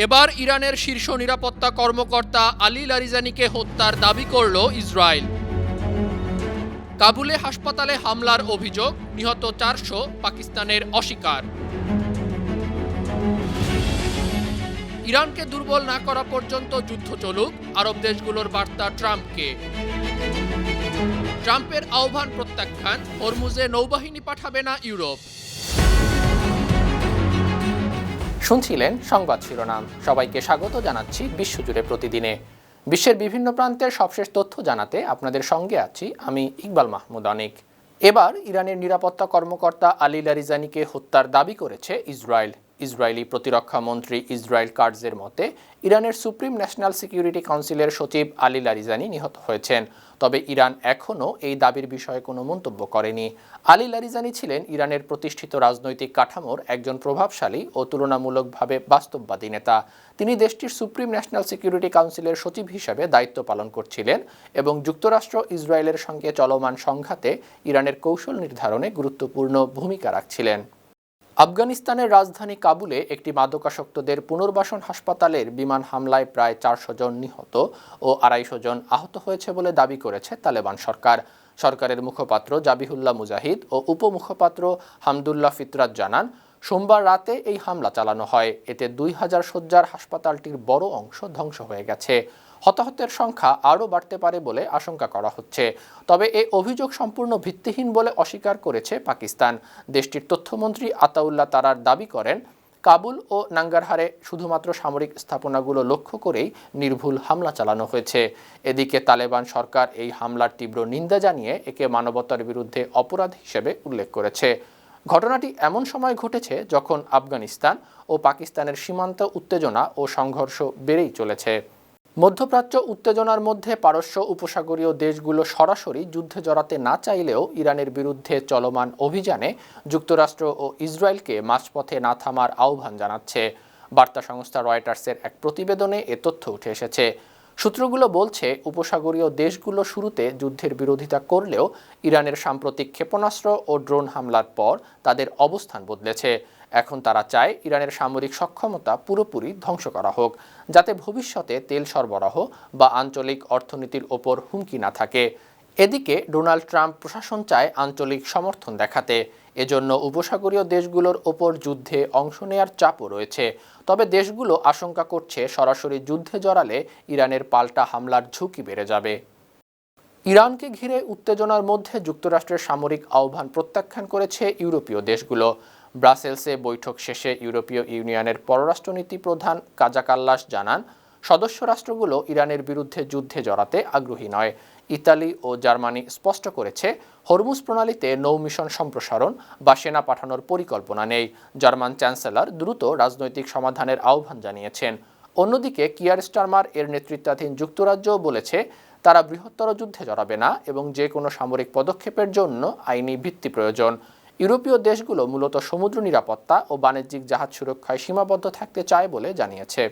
এবার ইরানের শীর্ষ নিরাপত্তা কর্মকর্তা আলী লারিজানিকে হত্যার দাবি করল ইসরায়েল। কাবুলে হাসপাতালে হামলার অভিযোগ, নিহত 400, পাকিস্তানের অস্বীকার। ইরানকে দুর্বল না করা পর্যন্ত যুদ্ধ চলুক, আরব দেশগুলোর বার্তা ট্রাম্পকে। ট্রাম্পের আহ্বান প্রত্যাখ্যান, হরমুজে নৌবাহিনী পাঠাবে না ইউরোপ। শুনছিলেন সংবাদ শিরোনাম। সবাইকে স্বাগত জানাচ্ছি বিশ্বজুড়ে প্রতিদিনে। বিশ্বের বিভিন্ন প্রান্তের সবশেষ তথ্য জানাতে আপনাদের সঙ্গে আছি আমি ইকবাল মাহমুদ অনিক। এবার ইরানের নিরাপত্তা কর্মকর্তা আলী লারিজানিকে হত্যার দাবি করেছে ইসরায়েল। ইসরায়েলি প্রতিরক্ষা মন্ত্রী ইসরায়েল কাটজের মতে ইরানের সুপ্রিম ন্যাশনাল সিকিউরিটি কাউন্সিলের সচিব আলী লারিজানি নিহত হয়েছেন। তবে ইরান এখনও এই দাবির বিষয়ে কোনো মন্তব্য করেনি। আলী লারিজানি ছিলেন ইরানের প্রতিষ্ঠিত রাজনৈতিক কাঠামোর একজন প্রভাবশালী ও তুলনামূলকভাবে বাস্তববাদী নেতা। তিনি দেশটির সুপ্রিম ন্যাশনাল সিকিউরিটি কাউন্সিলের সচিব হিসেবে দায়িত্ব পালন করছিলেন এবং যুক্তরাষ্ট্র ইসরায়েলের সঙ্গে চলমান সংঘাতে ইরানের কৌশল নির্ধারণে গুরুত্বপূর্ণ ভূমিকা রাখছিলেন। আফগানিস্তানের রাজধানী কাবুলে একটি মাদকাসক্তদের পুনর্বাসন হাসপাতালের বিমান হামলায় প্রায় 400 জন নিহত ও 250 জন আহত হয়েছে বলে দাবি করেছে তালেবান সরকার। সরকারের মুখপাত্র জাবিহুল্লাহ মুজাহিদ ও উপমুখপাত্র হামদুল্লাহ ফিতরাত জানান, সোমবার রাতে এই হামলা চালানো হয়। এতে 2000 শয্যার হাসপাতালটির বড় অংশ ধ্বংস হয়ে গেছে। হতাহতের সংখ্যা আরও বাড়তে পারে বলে আশঙ্কা করা হচ্ছে। তবে এই অভিযোগ সম্পূর্ণ ভিত্তিহীন বলে অস্বীকার করেছে পাকিস্তান। দেশটির তথ্যমন্ত্রী আতাউল্লাহ তারার দাবি করেন, কাবুল ও নাঙ্গারহারে শুধুমাত্র সামরিক স্থাপনাগুলো লক্ষ্য করেই নির্ভুল হামলা চালানো হয়েছে। এদিকে তালেবান সরকার এই হামলার তীব্র নিন্দা জানিয়ে একে মানবতার বিরুদ্ধে অপরাধ হিসেবে উল্লেখ করেছে। ঘটনাটি এমন সময় ঘটেছে যখন আফগানিস্তান ও পাকিস্তানের সীমান্ত উত্তেজনা ও সংঘর্ষ বেড়েই চলেছে। মধ্যপ্রাচ্য উত্তেজনার মধ্যে পারস্য উপসাগরীয় দেশগুলো সরাসরি যুদ্ধে জড়াতে না চাইলেও ইরানের বিরুদ্ধে চলমান অভিযানে যুক্তরাষ্ট্র ও ইসরায়েলকে মাঝপথে না থামার আহ্বান জানাচ্ছে। বার্তা সংস্থা রয়টার্সের এক প্রতিবেদনে এ তথ্য উঠে এসেছে। সূত্রগুলো বলছে, উপসাগরীয় দেশগুলো শুরুতে যুদ্ধের বিরোধিতা করলেও ইরানের সাম্প্রতিক ক্ষেপণাস্ত্র ও ড্রোন হামলার পর তাদের অবস্থান বদলেছে। এখন তারা চায় ইরানের সামরিক সক্ষমতা পুরোপুরি ধ্বংস করা হোক, যাতে ভবিষ্যতে তেল সরবরাহ বা আঞ্চলিক অর্থনীতির ওপর হুমকি না থাকে। এদিকে ডোনাল্ড ট্রাম্প প্রশাসন চায় আঞ্চলিক সমর্থন দেখাতে। এজন্য উপসাগরীয় দেশগুলোর ওপর যুদ্ধে অংশ নেয়ার চাপও রয়েছে। তবে দেশগুলো আশঙ্কা করছে সরাসরি যুদ্ধে জড়ালে ইরানের পাল্টা হামলার ঝুঁকি বেড়ে যাবে। ইরানকে ঘিরে উত্তেজনার মধ্যে যুক্তরাষ্ট্রের সামরিক আহ্বান প্রত্যাখ্যান করেছে ইউরোপীয় দেশগুলো। ব্রাসেলসে বৈঠক শেষে ইউরোপীয় ইউনিয়নের পররাষ্ট্রনীতি প্রধান কাজা কাল্লাস জানান, সদস্য রাষ্ট্রগুলো ইরানের বিরুদ্ধে যুদ্ধে জড়াতে আগ্রহী নয়। ইতালি ও জার্মানি স্পষ্ট করেছে, হরমুজ প্রণালীতে নৌ মিশন সম্প্রসারণ বা সেনা পাঠানোর পরিকল্পনা নেই। জার্মান চ্যান্সেলর দ্রুত রাজনৈতিক সমাধানের আহ্বান জানিয়েছেন। অন্যদিকে কিয়ার স্টারমার এর নেতৃত্বাধীন যুক্তরাজ্যও বলেছে, তারা বৃহত্তর যুদ্ধে জড়াবে না এবং যে কোনো সামরিক পদক্ষেপের জন্য আইনি ভিত্তি প্রয়োজন। ইউরোপীয় দেশগুলো মূলত সমুদ্র নিরাপত্তা ও বাণিজ্যিক জাহাজ সুরক্ষায় সীমাবদ্ধ থাকতে চায় বলে জানিয়েছে।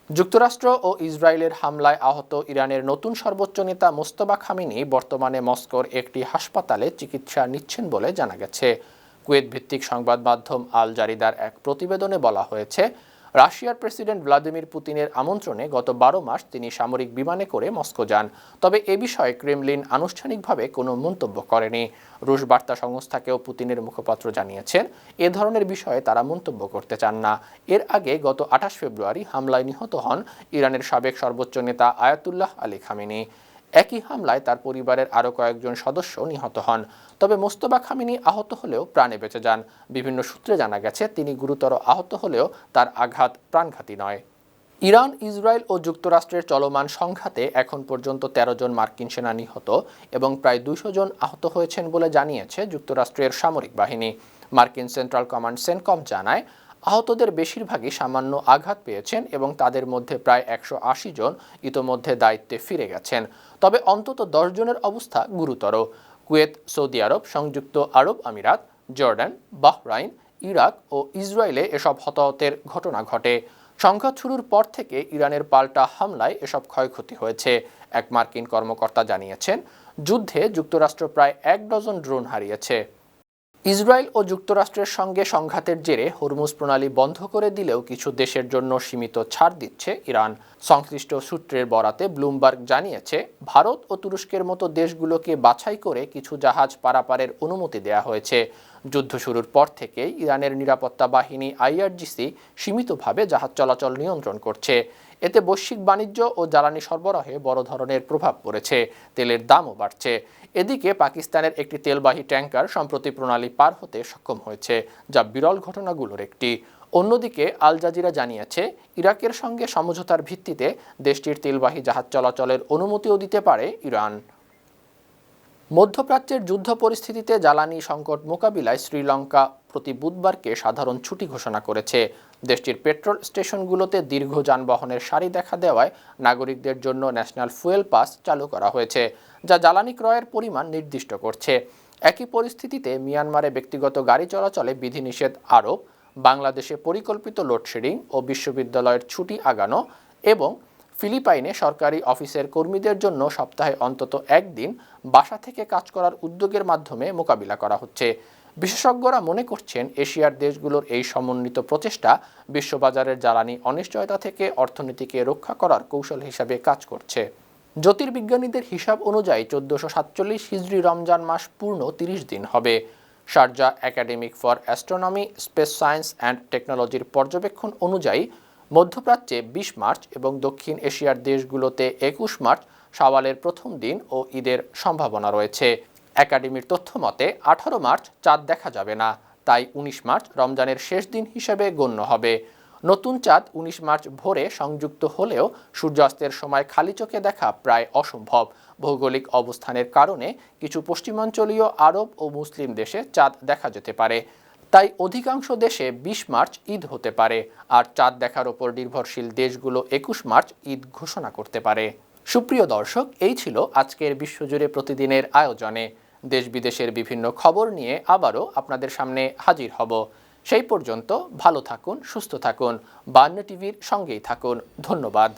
যুক্তরাষ্ট্র ও ইসরায়েলের হামলায় আহত ইরানের নতুন সর্বোচ্চ নেতা মোস্তফা খামেনি বর্তমানে মস্কোর একটি হাসপাতালে চিকিৎসা নিচ্ছেন বলে জানা গেছে। কুয়েত ভিত্তিক সংবাদ মাধ্যম আল জারিদার এক প্রতিবেদনে বলা হয়েছে, রাশিয়ার প্রেসিডেন্ট ভ্লাদিমির পুতিনের আমন্ত্রণে গত 12 মাস তিনি সামরিক বিমানে করে মস্কো যান। তবে এ বিষয়ে ক্রেমলিন আনুষ্ঠানিকভাবে কোনো মন্তব্য করেনি। রুশ বার্তা সংস্থাকেও পুতিনের মুখপাত্র জানিয়েছেন, এ ধরনের বিষয়ে তারা মন্তব্য করতে চান না। এর আগে গত 28 ফেব্রুয়ারি হামলায় নিহত হন ইরানের সাবেক সর্বোচ্চ নেতা আয়াতুল্লাহ আলী খামেনি। একই হামলায় তার পরিবারের আরও কয়েকজন সদস্য নিহত হন। তবে মোস্তফা খামেনি আহত হলেও প্রাণে বেঁচে যান। বিভিন্ন সূত্রে জানা গেছে, তিনি গুরুতর আহত হলেও তার আঘাত প্রাণঘাতী নয়। ইরান, ইসরায়েল ও যুক্তরাষ্ট্রের চলমান সংঘাতে এখন পর্যন্ত 13 জন মার্কিন সেনা নিহত এবং প্রায় 200 জন আহত হয়েছেন বলে জানিয়েছে যুক্তরাষ্ট্রের সামরিক বাহিনী। মার্কিন সেন্ট্রাল কমান্ড সেনকম জানায়, আহতদের বেশিরভাগই সামান্য আঘাত পেয়েছেন এবং তাদের মধ্যে প্রায় 180 জন ইতোমধ্যে দায়িত্বে ফিরে গেছেন। তবে অন্তত 10 জনের অবস্থা গুরুতর। কুয়েত, সৌদি আরব, সংযুক্ত আরব আমিরাত, জর্ডান, বাহরাইন, ইরাক ও ইসরায়েলে এসব হতাহতের ঘটনা ঘটে। সংঘাত শুরুর পর থেকে ইরানের পাল্টা হামলায় এসব ক্ষয়ক্ষতি হয়েছে। এক মার্কিন কর্মকর্তা জানিয়েছেন, যুদ্ধে যুক্তরাষ্ট্র প্রায় 1 ডজন ড্রোন হারিয়েছে। ইসরায়েল ও যুক্তরাষ্ট্রের সঙ্গে সংঘাতের জেরে হরমুজ প্রণালী বন্ধ করে দিলেও কিছু দেশের জন্য সীমিত ছাড় দিচ্ছে ইরান। সংশ্লিষ্ট সূত্রের বরাতে ব্লুমবার্গ জানিয়েছে, ভারত ও তুরস্কের মতো দেশগুলোকে বাছাই করে কিছু জাহাজ পারাপারের অনুমতি দেওয়া হয়েছে। যুদ্ধ শুরুর পর থেকেই ইরানের নিরাপত্তা বাহিনী আইআরজিসি সীমিতভাবে জাহাজ চলাচল নিয়ন্ত্রণ করছে। এতে বৈশ্বিক বাণিজ্য ও জ্বালানি সরবরাহে বড় ধরনের প্রভাব পড়েছে। তেলের দামও বাড়ছে। এদিকে পাকিস্তানের একটি তেলবাহী ট্যাঙ্কার সম্প্রতি প্রণালী পার হতে সক্ষম হয়েছে, যা বিরল ঘটনাগুলোর একটি। অন্যদিকে আল জাজিরা জানিয়েছে, ইরাকের সঙ্গে সমঝোতার ভিত্তিতে দেশটির তেলবাহী জাহাজ চলাচলের অনুমতিও দিতে পারে ইরান। মধ্যপ্রাচ্যের যুদ্ধ পরিস্থিতিতে জ্বালানি সংকট মোকাবিলায় শ্রীলঙ্কা প্রতি বুধবারকে সাধারণ ছুটি ঘোষণা করেছে। দেশটির পেট্রোল স্টেশনগুলোতে দীর্ঘ যানবাহনের সারি দেখা দেওয়ায় নাগরিকদের জন্য ন্যাশনাল ফুয়েল পাস চালু করা হয়েছে, যা জ্বালানি ক্রয়ের পরিমাণ নির্দিষ্ট করছে। একই পরিস্থিতিতে মিয়ানমারে ব্যক্তিগত গাড়ি চলাচলে বিধিনিষেধ আরোপ, বাংলাদেশে পরিকল্পিত লোডশেডিং ও বিশ্ববিদ্যালয়ের ছুটি আগানো এবং ফিলিপাইনে সরকারি অফিসের কর্মীদের জন্য সপ্তাহে অন্তত একদিন বাসা থেকে কাজ করার উদ্যোগের মাধ্যমে মোকাবিলা করা হচ্ছে। বিশেষজ্ঞরা মনে করছেন, এশিয়ার দেশগুলোর এই সমন্বিত প্রচেষ্টা বিশ্ববাজারের জ্বালানি অনিশ্চয়তা থেকে অর্থনীতিকে রক্ষা করার কৌশল হিসাবে কাজ করছে। জ্যোতির্বিজ্ঞানীদের হিসাব অনুযায়ী 1447 হিজরি রমজান মাস পূর্ণ 30 দিন হবে। Sharjah academic for astronomy, space science and টেকনোলজির পর্যবেক্ষণ অনুযায়ী মধ্যপ্রাচ্যে 20 মার্চ এবং দক্ষিণ এশিয়ার দেশগুলোতে 21 মার্চ শাওয়ালের প্রথম দিন ও ঈদের সম্ভাবনা রয়েছে। একাডেমির তথ্য মতে 18 মার্চ চাঁদ দেখা যাবে না, তাই 19 মার্চ রমজানের শেষ দিন হিসেবে গণ্য হবে। নতুন চাঁদ 19 মার্চ ভোরে সংযুক্ত হলেও সূর্যাস্তের সময় খালি চোখে দেখা প্রায় অসম্ভব। ভৌগোলিক অবস্থানের কারণে কিছু পশ্চিমাঞ্চলীয় আরব ও মুসলিম দেশে চাঁদ দেখা যেতে পারে। তাই অধিকাংশ দেশে 20 মার্চ ঈদ হতে পারে, আর চাঁদ দেখার ওপর নির্ভরশীল দেশগুলো 21 মার্চ ঈদ ঘোষণা করতে পারে। সুপ্রিয় দর্শক, এই ছিল আজকের বিশ্বজুড়ে প্রতিদিনের আয়োজনে। দেশ বিদেশের বিভিন্ন খবর নিয়ে আবারও আপনাদের সামনে হাজির হব। সেই পর্যন্ত ভালো থাকুন, সুস্থ থাকুন, বার্ন টিভির সঙ্গেই থাকুন। ধন্যবাদ।